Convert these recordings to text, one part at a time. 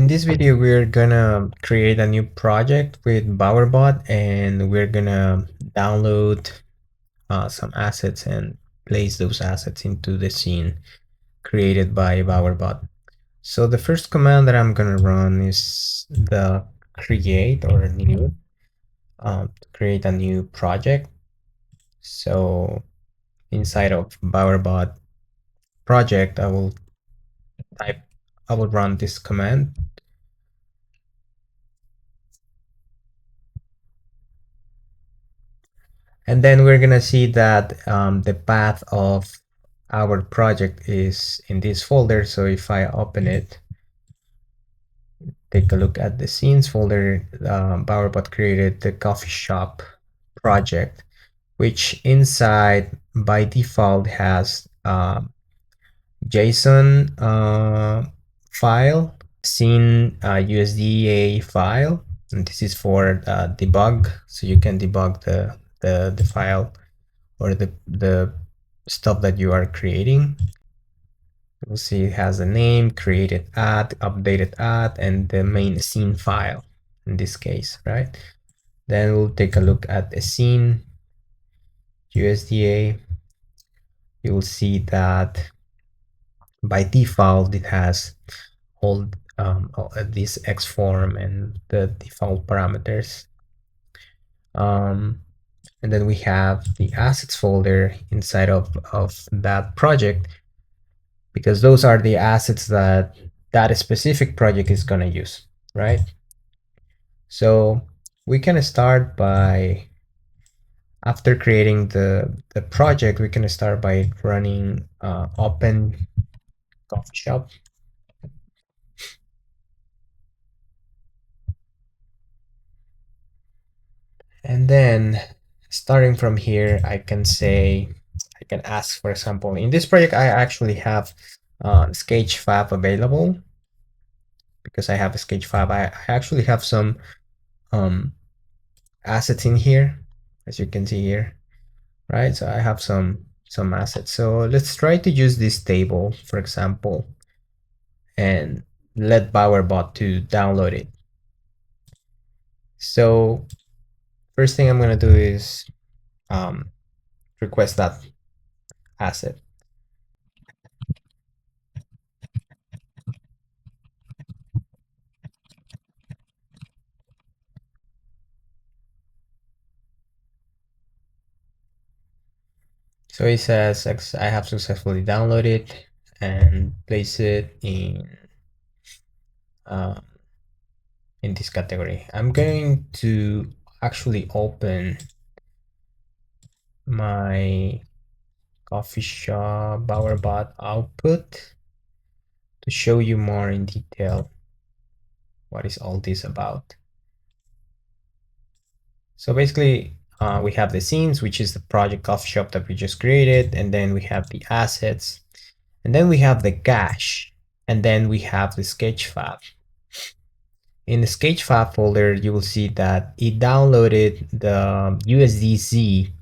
In this video, we're gonna create a new project with BowerBot, and we're gonna download some assets and place those assets into the scene created by BowerBot. So the first command that I'm gonna run is the create or new to create a new project. So inside of BowerBot project, I will run this command. And then we're gonna see that the path of our project is in this folder. So if I open it, take a look at the scenes folder, BowerBot created the coffee shop project, which inside by default has JSON file, scene USD file, and this is for debug, so you can debug the file or the stuff that you are creating. You'll see it has a name, created at, updated at, and the main scene file in this case, right? Then we'll take a look at the scene USDA. You will see that by default it has all this X form and the default parameters. And then we have the assets folder inside of that project, because those are the assets that that specific project is going to use, right? So we can start by, after creating the project, we can start by running open coffee shop. And then starting from here, I can ask, for example, in this project, I actually have Sketchfab available because I have a Sketchfab. I actually have some assets in here, as you can see here, right? So I have some assets. So let's try to use this table, for example, and let BowerBot to download it. So first thing I'm going to do is request that asset. So it says I have successfully downloaded and place it in this category. I'm going to actually open my coffee shop BowerBot output to show you more in detail what is all this about. So basically, we have the scenes, which is the project coffee shop that we just created, and then we have the assets, and then we have the cache, and then we have the Sketchfab. In the Sketchfab folder, you will see that it downloaded the USDC,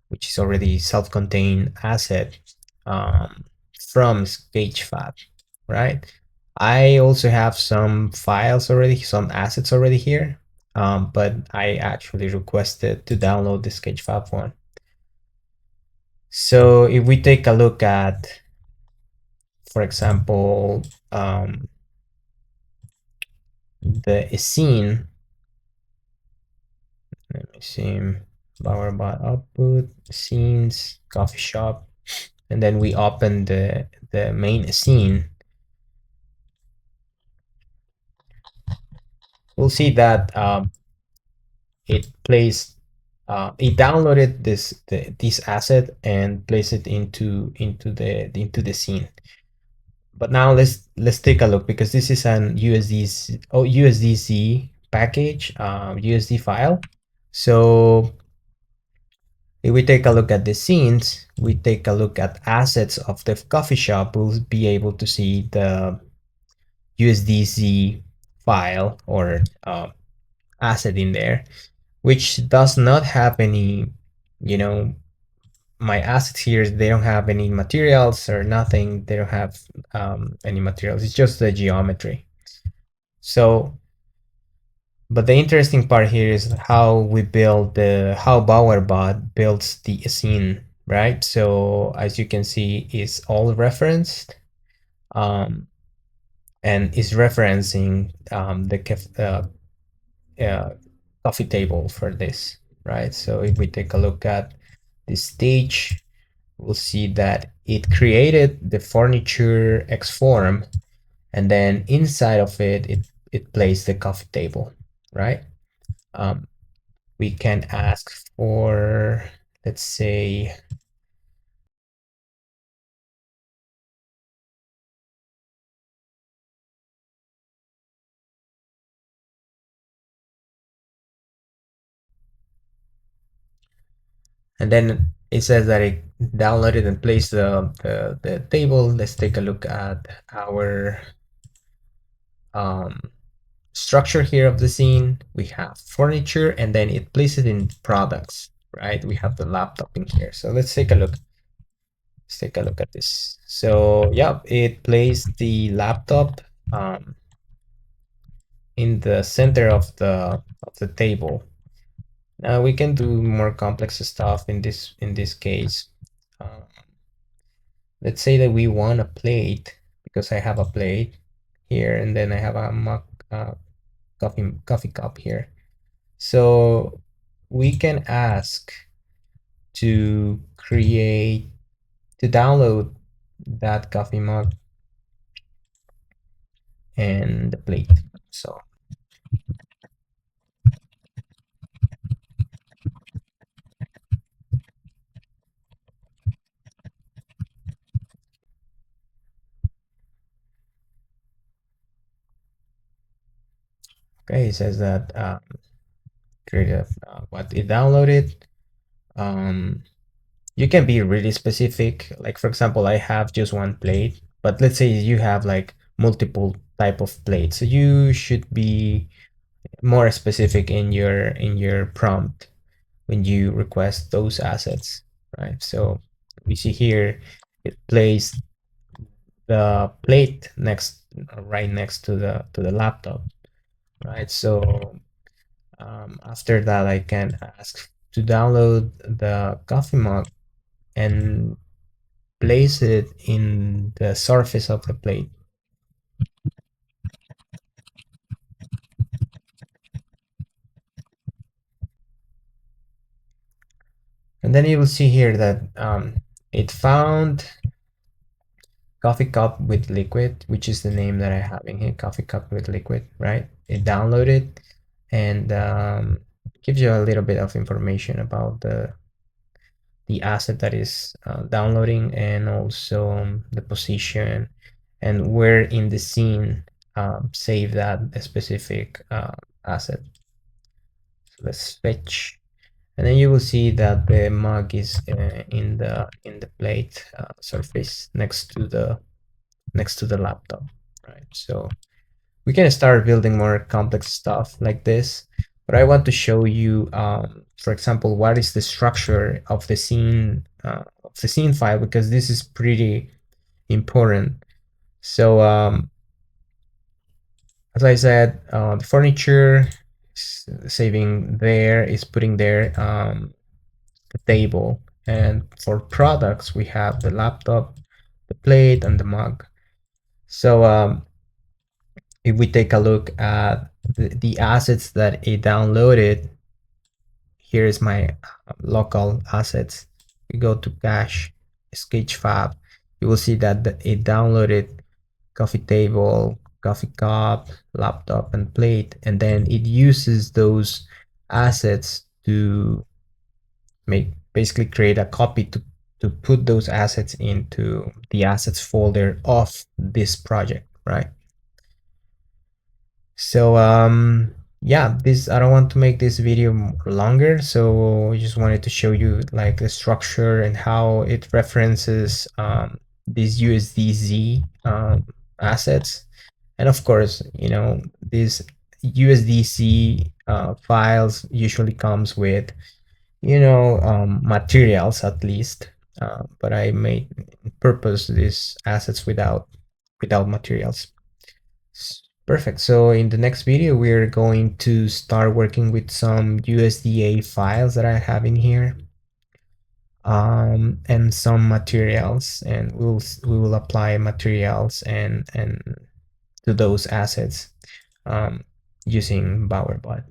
which is already self-contained asset from Sketchfab, right? I also have some files already, some assets already here, but I actually requested to download the Sketchfab one. So if we take a look at, for example, the scene, let me see, BowerBot output, scenes, coffee shop, and then we open the main scene. We'll see that it downloaded this asset and placed it into the scene. But now let's take a look, because this is an USDC package, USD file. So if we take a look at the scenes, we take a look at assets of the coffee shop, we'll be able to see the USDC file or asset in there, which does not have any, my assets here, they don't have any materials or nothing. They don't have any materials. It's just the geometry. So, but the interesting part here is how we build how BowerBot builds the scene, right? So as you can see, it's all referenced, um, and is referencing uh, coffee table for this, right? So if we take a look at the stage, we'll see that it created the furniture X form, and then inside of it placed the coffee table, right? Um, we can ask for, let's say, and then it says that it downloaded and placed the table. Let's take a look at our um, structure here of the scene. We have furniture, and then it places it in products, right? We have the laptop in here. So let's take a look. Let's take a look at this. So yeah, it placed the laptop um, in the center of the table. Now we can do more complex stuff in this case. Uh, let's say that we want a plate, because I have a plate here, and then I have a mug, coffee cup here. So we can ask to create to download that coffee mug and the plate. So okay, it says that create what it downloaded. Um, you can be really specific. Like for example, I have just one plate, but let's say you have like multiple type of plates. So you should be more specific in your prompt when you request those assets, right? So we see here it plays the plate right next to the laptop, right? So after that, I can ask to download the coffee mug and place it in the surface of the plate. And then you will see here that it found coffee cup with liquid, which is the name that I have in here, coffee cup with liquid, right? It downloaded and gives you a little bit of information about the asset that is downloading, and also the position and where in the scene save that specific asset. So let's fetch, and then you will see that the mug is in the plate surface next to the laptop, right? So we can start building more complex stuff like this, but I want to show you, for example, what is the structure of the scene file, because this is pretty important. So as I said, the furniture saving there is putting there the table, and for products we have the laptop, the plate, and the mug. So if we take a look at the assets that it downloaded, here is my local assets. We go to cache, sketchfab. You will see that it downloaded coffee table, coffee cup, laptop, and plate, and then it uses those assets to basically create a copy to put those assets into the assets folder of this project, right? So yeah, this, I don't want to make this video longer, so I just wanted to show you like the structure and how it references these USDZ assets. And of course, these USDC files usually comes with materials at least, but I made purpose these assets without materials. Perfect. So in the next video, we're going to start working with some USDA files that I have in here, and some materials, and we will apply materials and to those assets, using BowerBot.